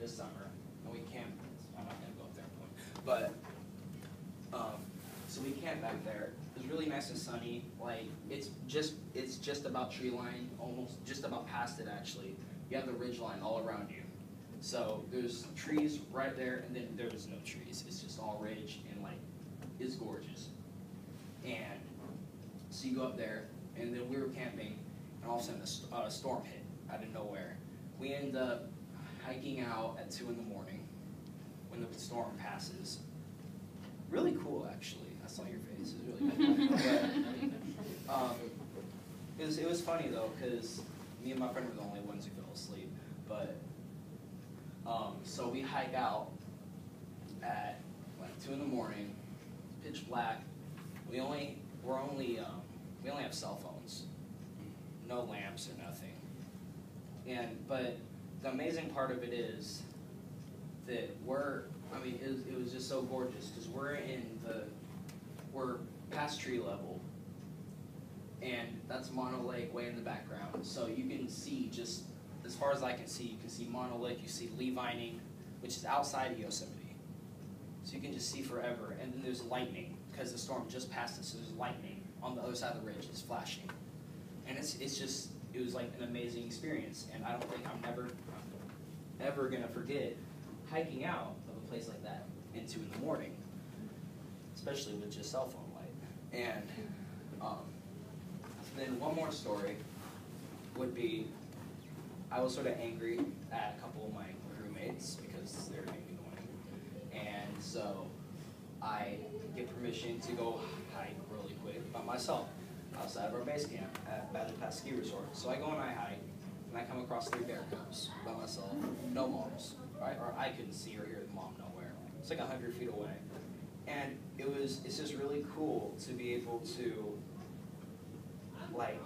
this summer, and we camped. I'm not gonna go up there and point, but so we camped back there. It was really nice and sunny. Like it's just about tree line, almost just about past it actually. You have the ridge line all around you. So there's trees right there, and then there's no trees. It's just all ridge, and like it's gorgeous. And so you go up there, and then we were camping, and all of a sudden a storm hit out of nowhere. We end up hiking out at 2 in the morning when the storm passes. Really cool, actually. I saw your face. It was really good. But, it was funny though, because me and my friend were the only ones who fell asleep. But so we hike out at like 2 in the morning, pitch black. We only have cell phones, no lamps or nothing. But the amazing part of it is that it was just so gorgeous because we're past tree level, and that's Mono Lake way in the background. So you can see, just as far as I can see, you can see Mono Lake, you see Levining, which is outside of Yosemite. So you can just see forever. And then there's lightning, because the storm just passed us, so there's lightning on the other side of the ridge. It's flashing. And it was like an amazing experience. And I don't think I'm ever going to forget hiking out of a place like that at 2 in the morning, especially with just cell phone light. And then one more story would be, I was sort of angry at a couple of my crewmates because they were making annoying. And so I get permission to go hike really quick by myself outside of our base camp at Valley Pass Ski Resort. So I go and I hike, and I come across 3 bear cubs by myself, no moms, right? Or I couldn't see or hear the mom nowhere. It's like 100 feet away. And it's just really cool to be able to, like,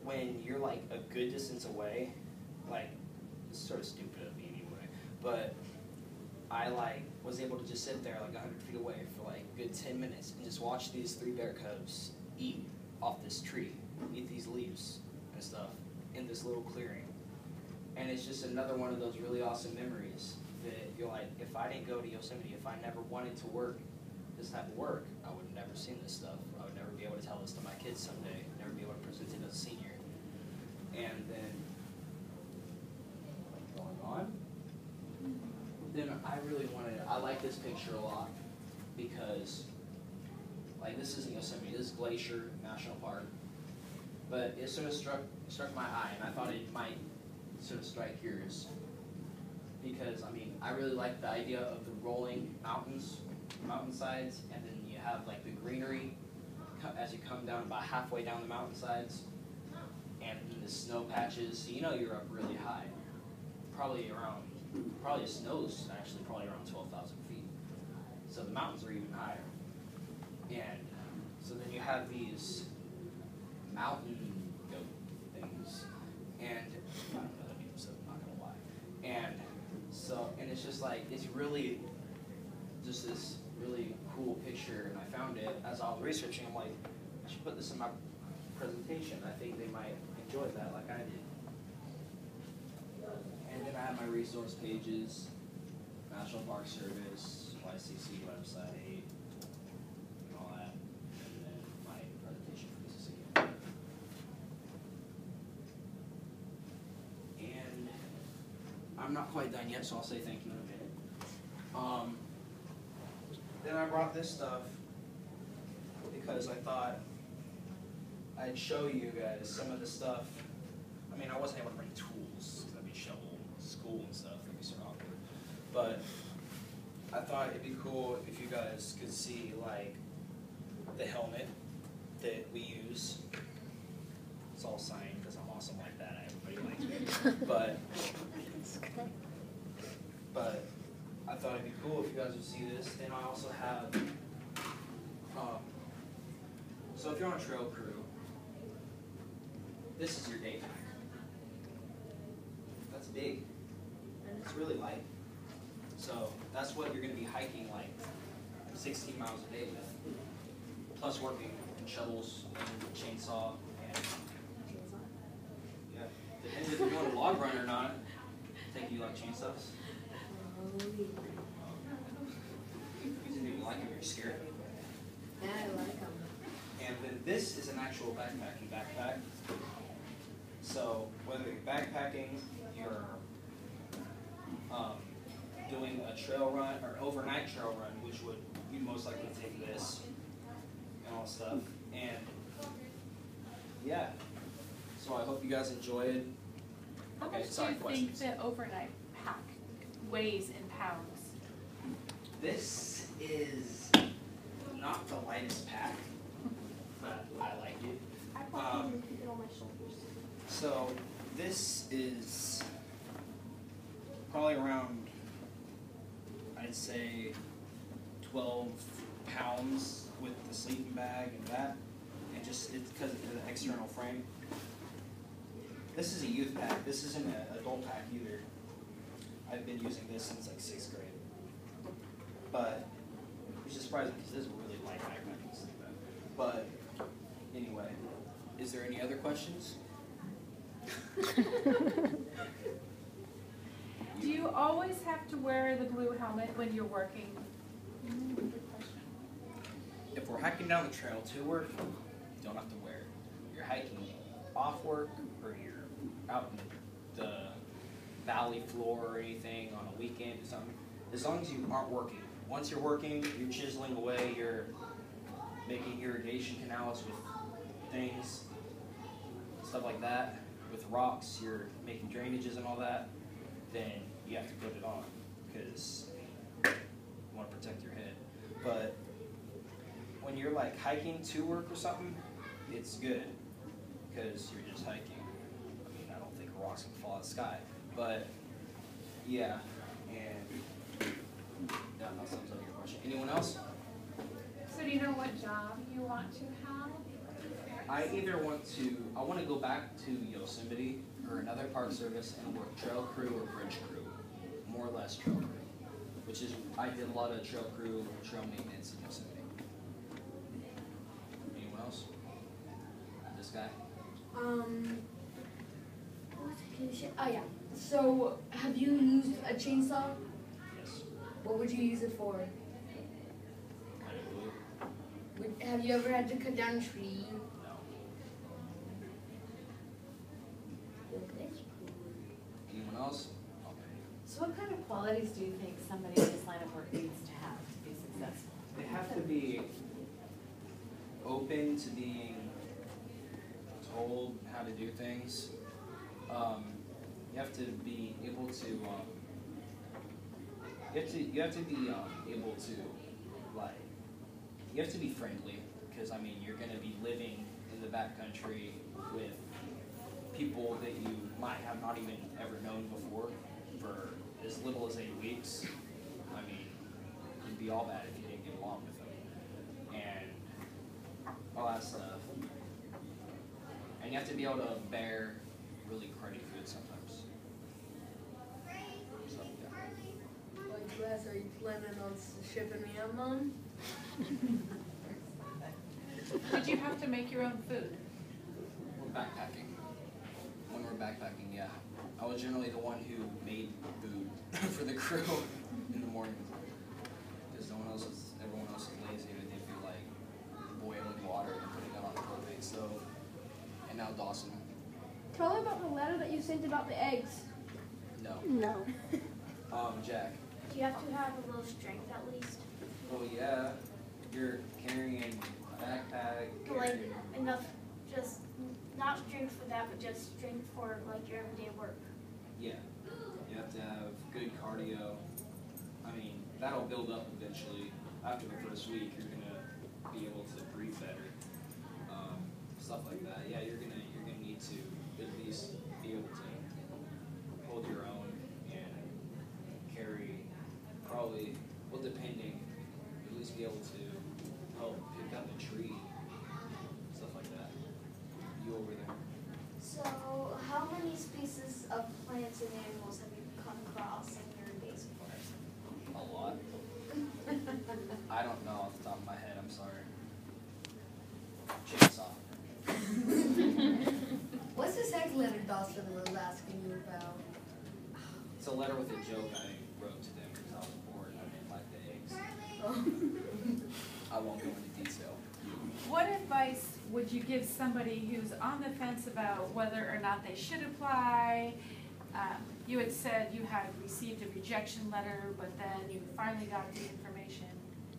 when you're like a good distance away, like, it's sort of stupid of me anyway, but I was able to just sit there like 100 feet away for like a good 10 minutes and just watch these 3 bear cubs eat off this tree, eat these leaves and stuff in this little clearing. And it's just another one of those really awesome memories that you're like, if I didn't go to Yosemite, if I never wanted to work this type of work, I would have never seen this stuff. I would never be able to tell this to my kids someday, never be able to present it as a senior. And then, going on, then I like this picture a lot because, like, this isn't Yosemite, this is Glacier National Park, but it sort of struck my eye, and I thought it might sort of strike yours, because, I mean, I really like the idea of the rolling mountainsides, and then you have, like, the greenery as you come down about halfway down the mountainsides, and the snow patches, so you know you're up really high, probably the snow's actually probably around 12,000 feet, so the mountains are even higher. And so then you have these mountain goat things, and I don't know that means, so I'm not gonna lie. And it's just like, it's really just this really cool picture, and I found it as I was researching. I'm like, I should put this in my presentation. I think they might enjoy that like I did. And then I have my resource pages, National Park Service, YCC website, and all that, and then my presentation for this again. And I'm not quite done yet, so I'll say thank you in a minute. Then I brought this stuff because I thought I'd show you guys some of the stuff. I mean, I wasn't able to bring tools, because I'd be shovel, school and stuff, that'd be so awkward. But I thought it'd be cool if you guys could see, like, the helmet that we use. It's all signed because I'm awesome like that. Everybody likes me. But I thought it'd be cool if you guys would see this. And I also have, so if you're on a trail crew, this is your day pack. That's big. It's really light. So that's what you're going to be hiking like 16 miles a day with. Plus working in shovels and chainsaw. And yeah, depends if you want a log run or not. Take you like chainsaws. you scared? Yeah, I like them. And then this is an actual backpacking backpack. So whether you're backpacking, you're doing a trail run or overnight trail run, which would you most likely take this and all stuff. And yeah, so I hope you guys enjoyed. How Okay, much sorry, do you think questions. the overnight pack weighs in pounds? This is not the lightest pack, but I like it. I probably keep it on my shoulders. So this is probably around, I'd say, 12 pounds with the sleeping bag and that, and just it's because of the external frame. This is a youth pack. This isn't an adult pack either. I've been using this since like 6th grade, but which is surprising because this is a really light backpack. But anyway, is there any other questions? Do you always have to wear the blue helmet when you're working? Good question. If we're hiking down the trail to work, you don't have to wear it. You're hiking off work or you're out in the valley floor or anything on a weekend or something, as long as you aren't working. Once you're working, you're chiseling away, you're making irrigation canals with things, stuff like that, with rocks, you're making drainages and all that, then you have to put it on because you want to protect your head. But when you're like hiking to work or something, it's good because you're just hiking. I mean, I don't think rocks can fall out of the sky, but yeah, and that sums up your question. Anyone else? So do you know what job you want to have? I want to go back to Yosemite or another park service and work trail crew or bridge crew, more or less trail crew, which is, I did a lot of trail crew, trail maintenance in Yosemite. Anyone else? This guy? What can you say? Oh yeah. So, have you used a chainsaw? Yes. What would you use it for? Kind of blue? Have you ever had to cut down a tree? No. Anyone else? Okay. So what kind of qualities do you think somebody in this line of work needs to have to be successful? They have to be open to being told how to do things. You have to be able to. You have to be able to, like. You have to be friendly because I mean you're going to be living in the backcountry with people that you might have not even ever known before for as little as 8 weeks. I mean, it'd be all bad if you didn't get along with them and all that stuff. And you have to be able to bear really cruddy food sometimes. So, yeah. Like, Les, are you planning on shipping me out, Mom? Did you have to make your own food? We're backpacking. When we're backpacking, yeah. I was generally the one who made food for the crew in the morning. Because everyone else is lazy and they feel like boiling water and putting it on the propane stove. And now Dawson. Tell me about the letter that you sent about the eggs. No. No. Jack. Do you have to have a little strength at least? Well, yeah. You're carrying a backpack. Like carrying- enough, just not strength for that, but just strength for like your everyday work. Yeah. You have to have good cardio. I mean, that'll build up eventually. After the first week, you're gonna be able to breathe better. Stuff like that. Yeah, you're gonna need to at least be able to hold your own and carry probably, well, depending, at least be able to help pick up a tree, stuff like that. You over there? So, how many species of plants and animals have you come across in your days of work? A lot. I don't know off the top of my head. I'm sorry. Chainsaw. What's the sex letter Dawson was asking you about? It's a letter with a joke I wrote to them because I was bored and I didn't like the eggs. Oh. I won't go into detail. What advice would you give somebody who's on the fence about whether or not they should apply? You had said you had received a rejection letter, but then you finally got the information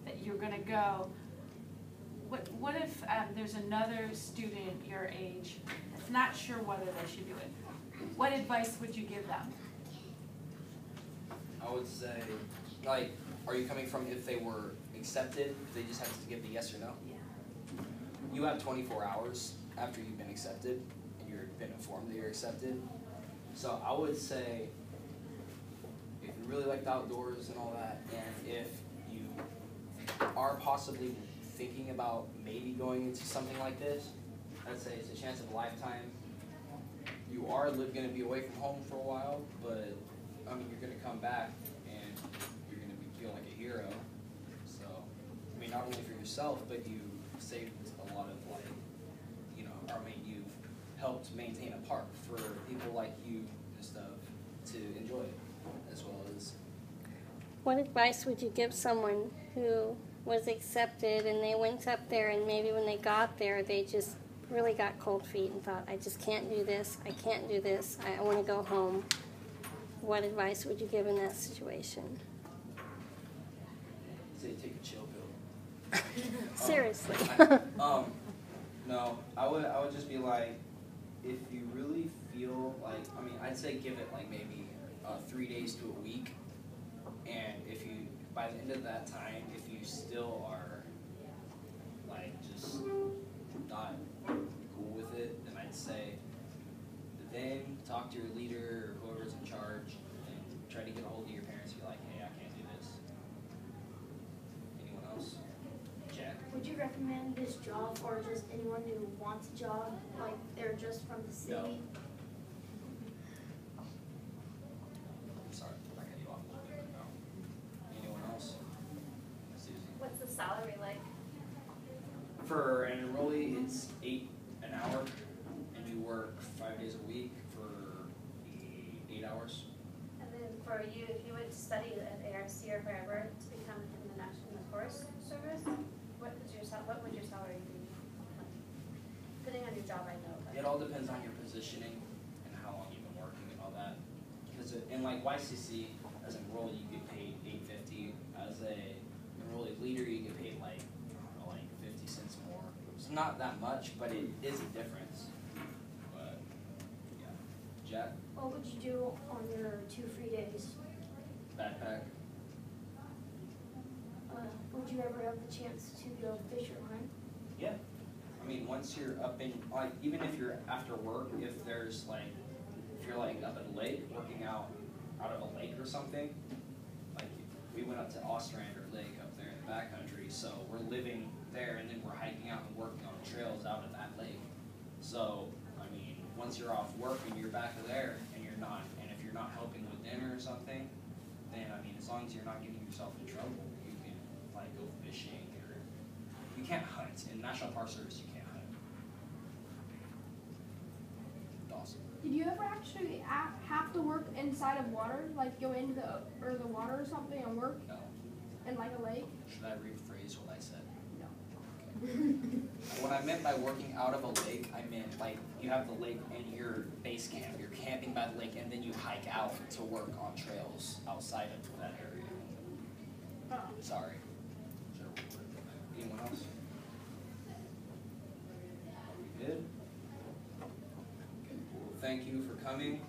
that you're gonna go. What if there's another student your age that's not sure whether they should do it? What advice would you give them? I would say, like, are you coming from if they were accepted, if they just have to give the yes or no? Yeah. You have 24 hours after you've been accepted and you've been informed that you're accepted. So I would say, if you really like the outdoors and all that, and if you are possibly thinking about maybe going into something like this, I'd say it's a chance of a lifetime. You are going to be away from home for a while, but I mean, you're going to come back and you're going to feel like a hero. So, I mean, not only for yourself, but you saved a lot of, like, you know, I mean, you've helped maintain a park for people like you and stuff to enjoy it, as well as. What advice would you give someone who was accepted and they went up there and maybe when they got there they just really got cold feet and thought, I just can't do this, I can't do this, I want to go home? What advice would you give in that situation? Say take a chill pill. Seriously. No, I would just be like, if you really feel like, I mean, I'd say give it like maybe 3 days to a week, and if you, by the end of that time, if you still are like just not cool with it, then I'd say then talk to your leader or whoever's in charge and try to get a hold of your parents. Be like, hey, I can't do this. Anyone else? Jack? Would you recommend this job for just anyone who wants a job, like they're just from the city? No. I'm sorry, I cut you off a little bit. No. Anyone else? Susie? What's the salary like? For an enrollee, it's $8 an hour, and you work 5 days a week for 8 hours. And then for you, if you went to study at ARC or wherever to become in the Forest Service, what would your salary be? Depending on your job, I know. But It all depends on your positioning and how long you've been working and all that. Because in like YCC, as an enrollee, you get paid $8.50. As a enrollee leader, you get paid like, I don't know, like 50 cents more. It's not that much, but it is a difference. But yeah, Jack, What would you do on your 2 free days? backpack. Would you ever have the chance to go fish or hunt? Yeah. I mean, once you're up in, like, even if you're after work, if there's like, if you're like up at a lake, working out of a lake or something, like we went up to Ostrander Lake up there in the backcountry, so we're living there and then we're hiking out and working on trails out of that lake. So, I mean, once you're off work and you're back there and you're not, and if you're not helping with dinner or something, then I mean, as long as you're not getting yourself in trouble, you can like go fishing or you can't hunt. In National Park Service, you can't hunt. Awesome. Did you ever actually have to work inside of water, like go into the water or something and work No. in like a lake? Should I rephrase what I said? No. What I meant by working out of a lake, I meant like you have the lake in your base camp. You're camping by the lake, and then you hike out to work on trails outside of that area. Oh. Sorry. Anyone else? Are we good? Okay, well, thank you for coming.